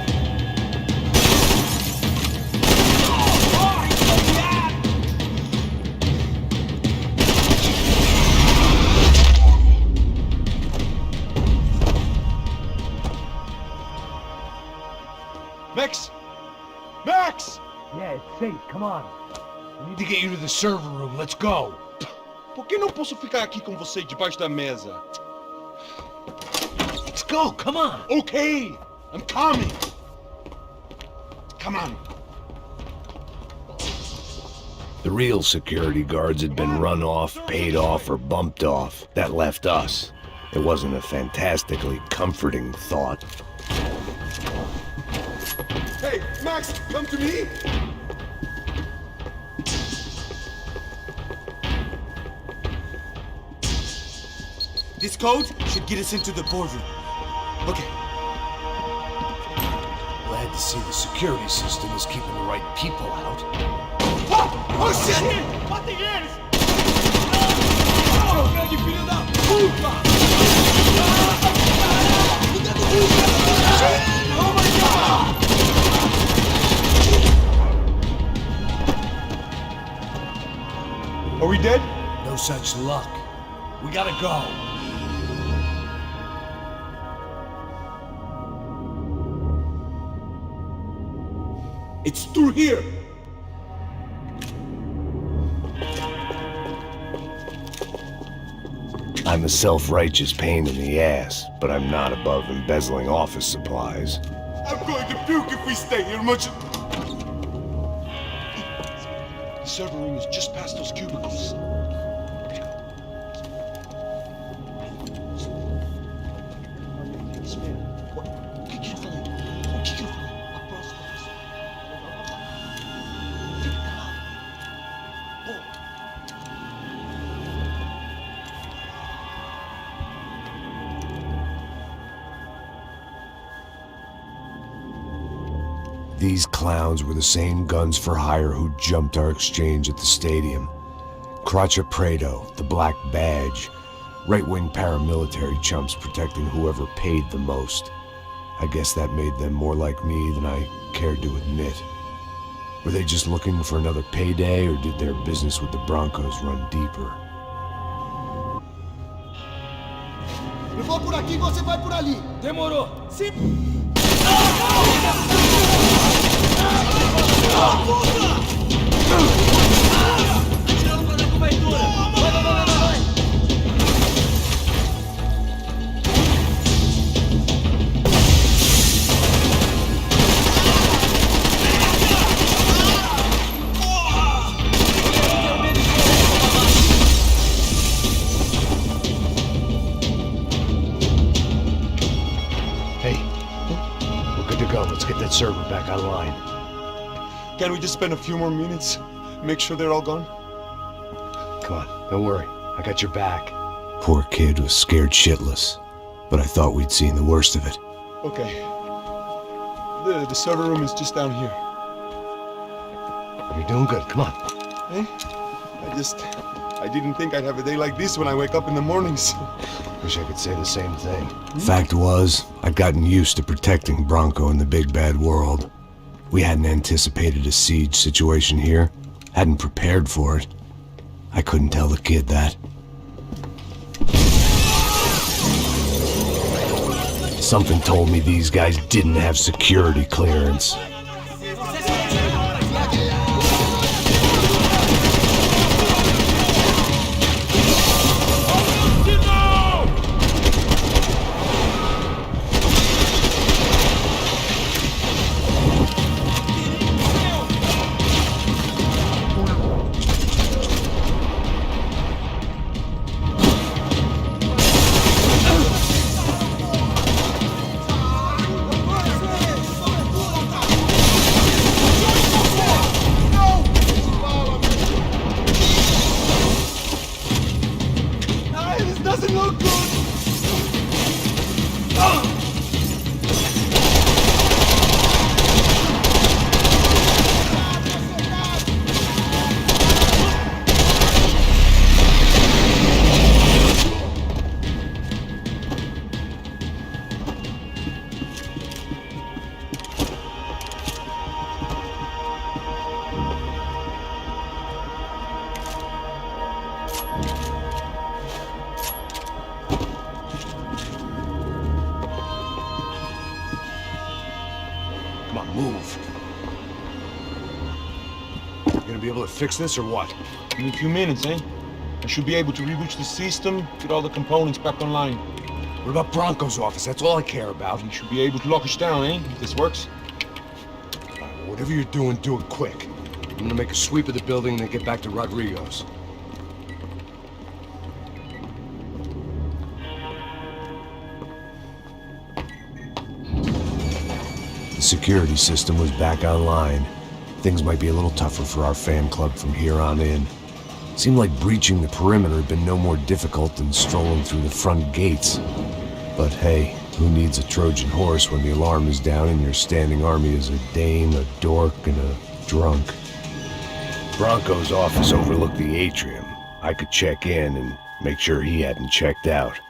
Corre, seu viado! Max! Max! Yeah, it's safe. Come on. We need to get you to the server room. Let's go. Por que não posso ficar aqui com você debaixo da mesa? Let's go. Come on. Okay, I'm coming. Come on. The real security guards had been run off, paid off, or bumped off. That left us. It wasn't a fantastically comforting thought. Hey, Max, come to me! This code should get us into the boardroom. Okay. Let's to see the security system is keeping the right people out. Oh shit! Bota eles! Seu grande filho da puta! Oh my god! Are we dead? No such luck. We gotta go. It's through here! I'm a self-righteous pain in the ass, but I'm not above embezzling office supplies. I'm going to puke if we stay here much. The server room is just past those cubicles. These clowns were the same guns for hire who jumped our exchange at the stadium. Crotcha Prado, the Black Badge, right-wing paramilitary chumps protecting whoever paid the most. I guess that made them more like me than I cared to admit. Were they just looking for another payday, or did their business with the Broncos run deeper? Eu vou por aqui e você vai por ali. Demorou. Sim. Tirando pra dar cobertura! Vai! Hey, we're good to go. Let's get that server back online. Can we just spend a few more minutes? Make sure they're all gone? Come on, don't worry. I got your back. Poor kid was scared shitless, but I thought we'd seen the worst of it. Okay. The server room is just down here. You're doing good. Come on. Eh? I didn't think I'd have a day like this when I wake up in the mornings. Wish I could say the same thing. Fact was, I'd gotten used to protecting Bronco in the big bad world. We hadn't anticipated a siege situation here, hadn't prepared for it. I couldn't tell the kid that. Something told me these guys didn't have security clearance. Come on, move. You gonna be able to fix this or what? In a few minutes, eh? I should be able to reboot the system, get all the components back online. What about Bronco's office? That's all I care about. You should be able to lock us down, eh? If this works. Whatever you're doing, do it quick. I'm gonna make a sweep of the building and then get back to Rodrigo's. The security system was back online. Things might be a little tougher for our fan club from here on in. Seemed like breaching the perimeter had been no more difficult than strolling through the front gates. But hey, Who needs a Trojan horse when the alarm is down and your standing army is a dame, a dork, and a drunk? Bronco's office overlooked the atrium. I could check in and make sure he hadn't checked out.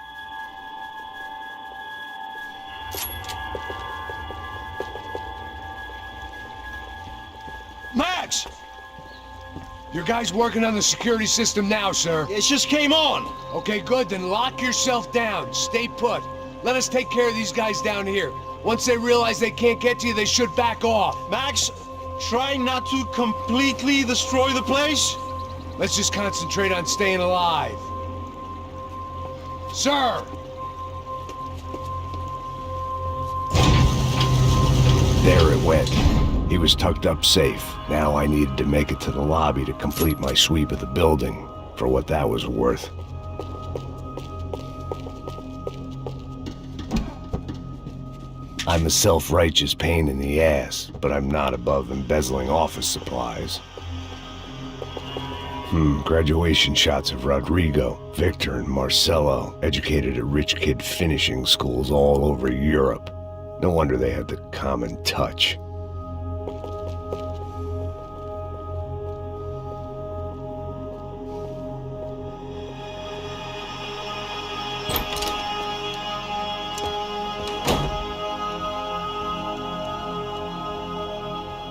Max! Your guy's working on the security system now, sir. It just came on. Okay, good. Then lock yourself down. Stay put. Let us take care of these guys down here. Once they realize they can't get to you, they should back off. Max, try not to completely destroy the place. Let's just concentrate on staying alive. Sir! There it went. He was tucked up safe. Now I needed to make it to the lobby to complete my sweep of the building, for what that was worth. I'm a self-righteous pain in the ass, but I'm not above embezzling office supplies. Graduation shots of Rodrigo, Victor, and Marcelo, educated at rich kid finishing schools all over Europe. No wonder they had the common touch.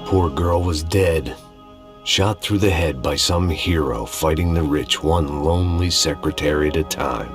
Poor girl was dead. Shot through the head by some hero fighting the rich one lonely secretary at a time.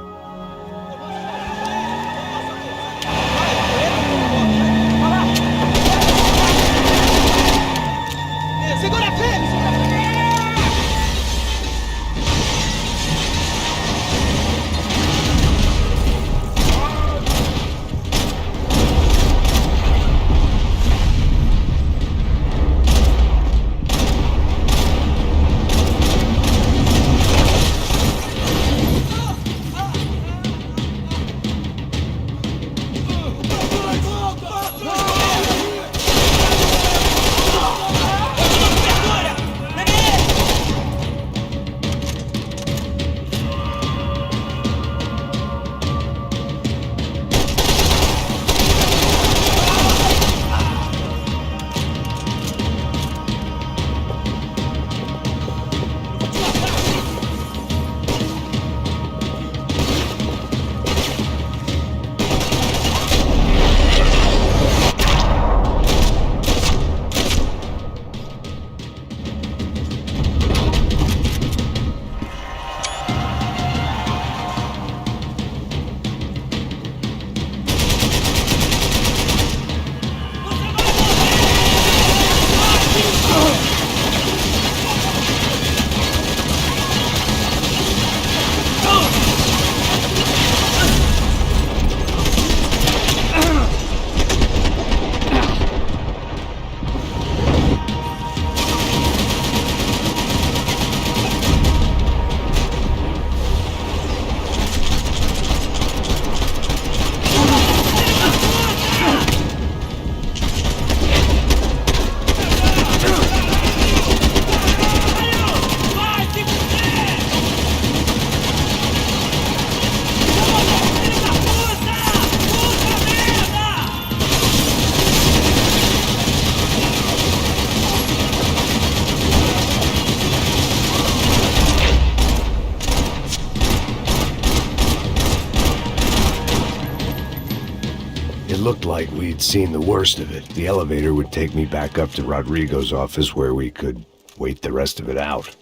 Looked like we'd seen the worst of it. The elevator would take me back up to Rodrigo's office where we could wait the rest of it out.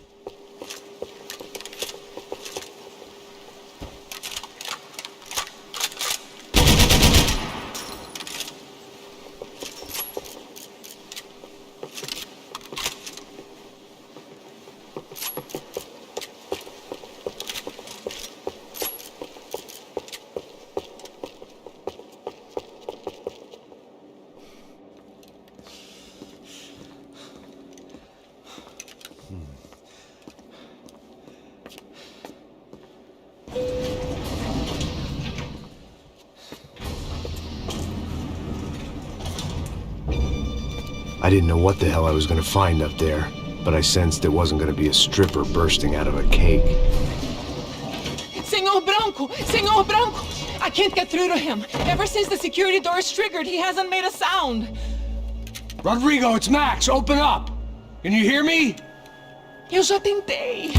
I didn't know what the hell I was going to find up there, but I sensed it wasn't going to be a stripper bursting out of a cake. Senhor Bronco! Branco! Senor Branco! I can't get through to him. Ever since the security door is triggered, he hasn't made a sound. Rodrigo, it's Max. Open up. Can you hear me? Eu já tentei.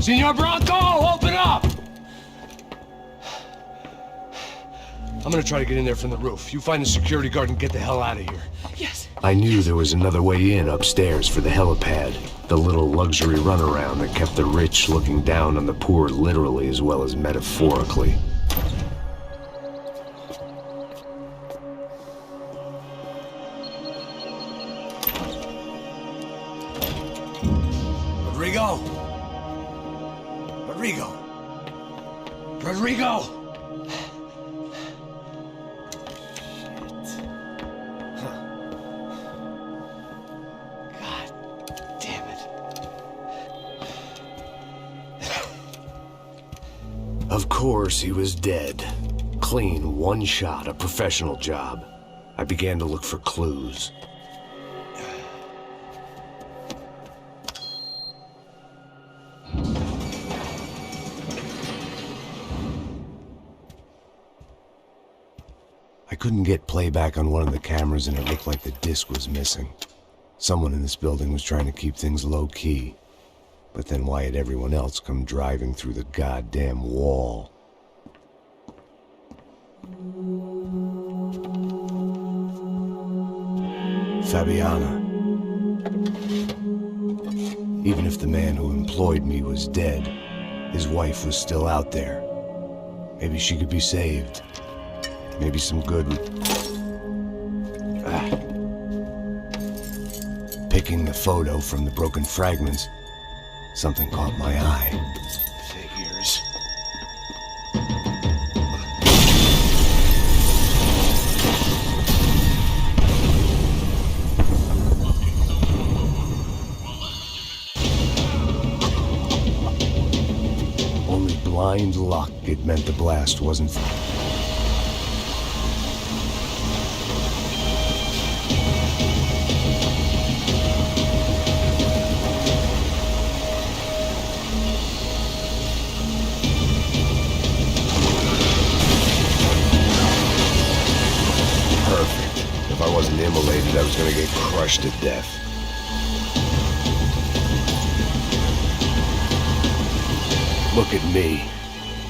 Senor Branco, open up! I'm gonna try to get in there from the roof. You find the security guard and get the hell out of here. Yes. I knew there was another way in upstairs for the helipad, the little luxury runaround that kept the rich looking down on the poor literally as well as metaphorically. Rodrigo! Rodrigo! Rodrigo! Of course, he was dead. Clean, one shot, a professional job. I began to look for clues. I couldn't get playback on one of the cameras and it looked like the disc was missing. Someone in this building was trying to keep things low-key. But then why had everyone else come driving through the goddamn wall? Fabiana. Even if the man who employed me was dead, his wife was still out there. Maybe she could be saved. Maybe some good... Picking the photo from the broken fragments, something caught my eye. Figures. Only blind luck it meant the blast wasn't... I was gonna get crushed to death. Look at me.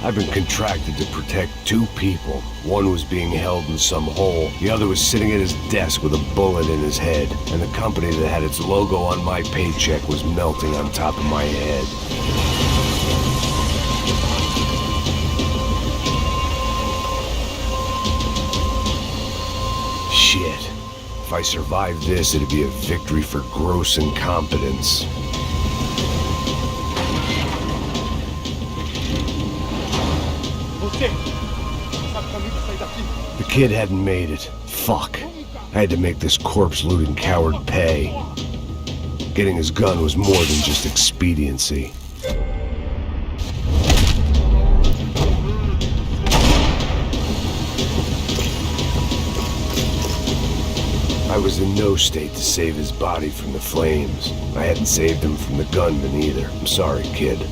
I've been contracted to protect two people. One was being held in some hole. The other was sitting at his desk with a bullet in his head. And the company that had its logo on my paycheck was melting on top of my head. Shit. If I survived this, it'd be a victory for gross incompetence. The kid hadn't made it. Fuck. I had to make this corpse-looting coward pay. Getting his gun was more than just expediency. I was in no state to save his body from the flames. I hadn't saved him from the gunman either. I'm sorry, kid.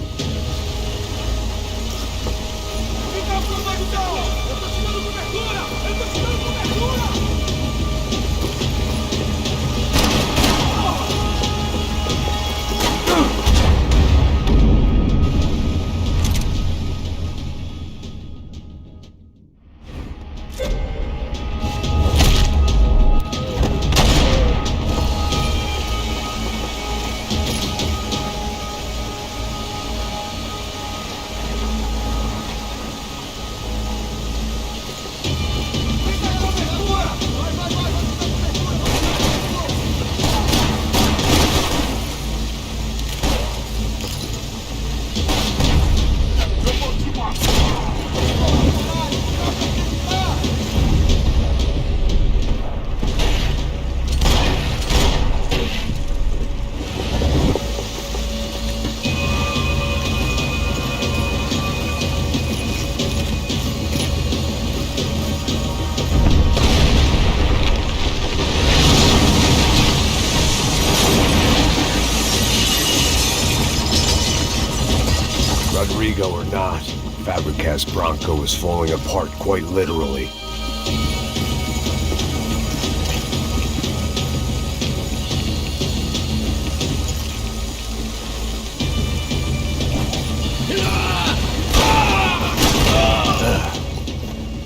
Rodrigo or not, Fabricast Bronco is falling apart quite literally.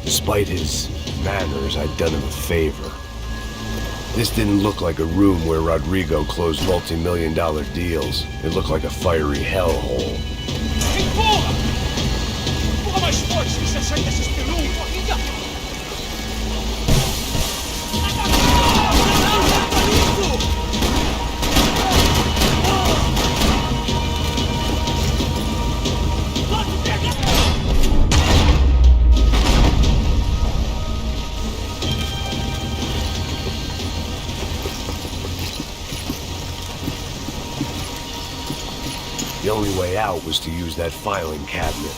Despite his manners, I'd done him a favor. This didn't look like a room where Rodrigo closed multi-million-dollar deals. It looked like a fiery hellhole. Hey, porra! Porra mais forte, se você sai dessa espelunca, amiga! The only way out was to use that filing cabinet.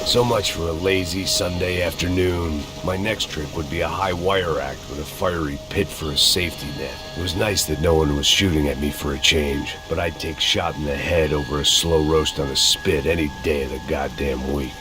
So much for a lazy Sunday afternoon. My next trip would be a high wire act with a fiery pit for a safety net. It was nice that no one was shooting at me for a change, but I'd take shot in the head over a slow roast on a spit any day of the goddamn week.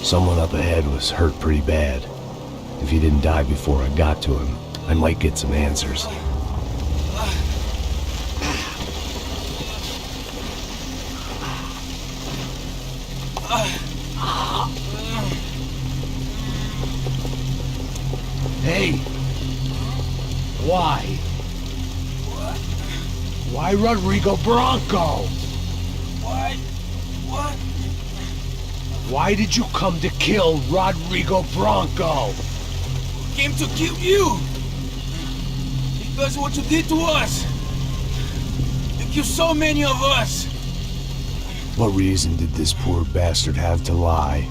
Someone up ahead was hurt pretty bad. If he didn't die before I got to him, I might get some answers. Hey! Why? Why Rodrigo Bronco? What? Why did you come to kill Rodrigo Bronco? Came to kill you! Because what you did to us! You killed so many of us! What reason did this poor bastard have to lie?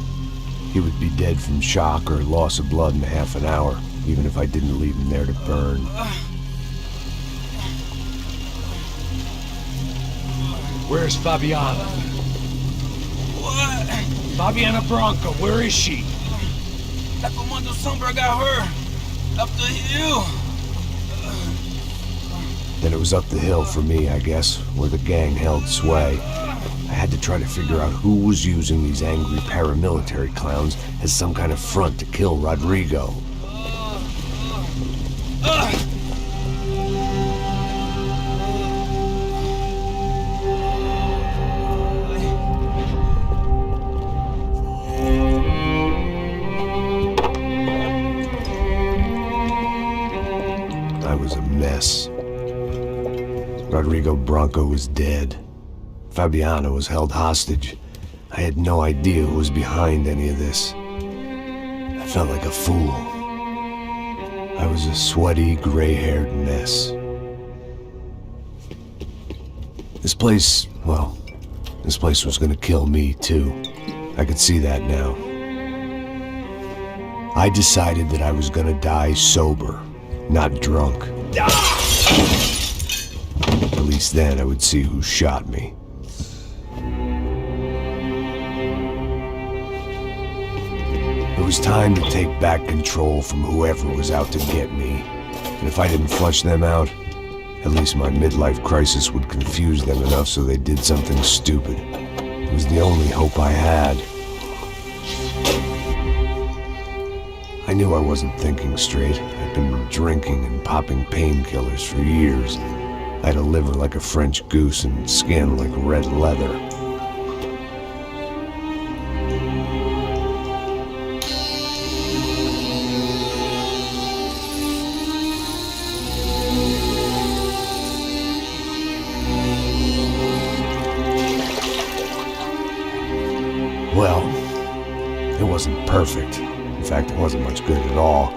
He would be dead from shock or loss of blood in half an hour, even if I didn't leave him there to burn. Where's Fabiana? What? Fabiana Bronco, where is she? That Comando Sombra got her! Up the hill! Then it was up the hill for me, I guess, where the gang held sway. I had to try to figure out who was using these angry paramilitary clowns as some kind of front to kill Rodrigo. I was a mess. Rodrigo Bronco was dead. Fabiana was held hostage. I had no idea who was behind any of this. I felt like a fool. I was a sweaty, gray-haired mess. This place, well, this place was gonna kill me, too. I could see that now. I decided that I was gonna die sober, not drunk. At least then I would see who shot me. It was time to take back control from whoever was out to get me. And if I didn't flush them out, at least my midlife crisis would confuse them enough so they did something stupid. It was the only hope I had. I knew I wasn't thinking straight. I'd been drinking and popping painkillers for years. I had a liver like a French goose and skin like red leather. Well, it wasn't perfect. In fact, it wasn't much good at all,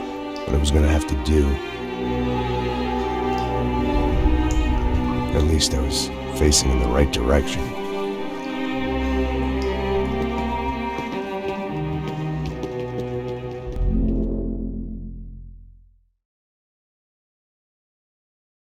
but it was gonna have to do. At least I was facing in the right direction.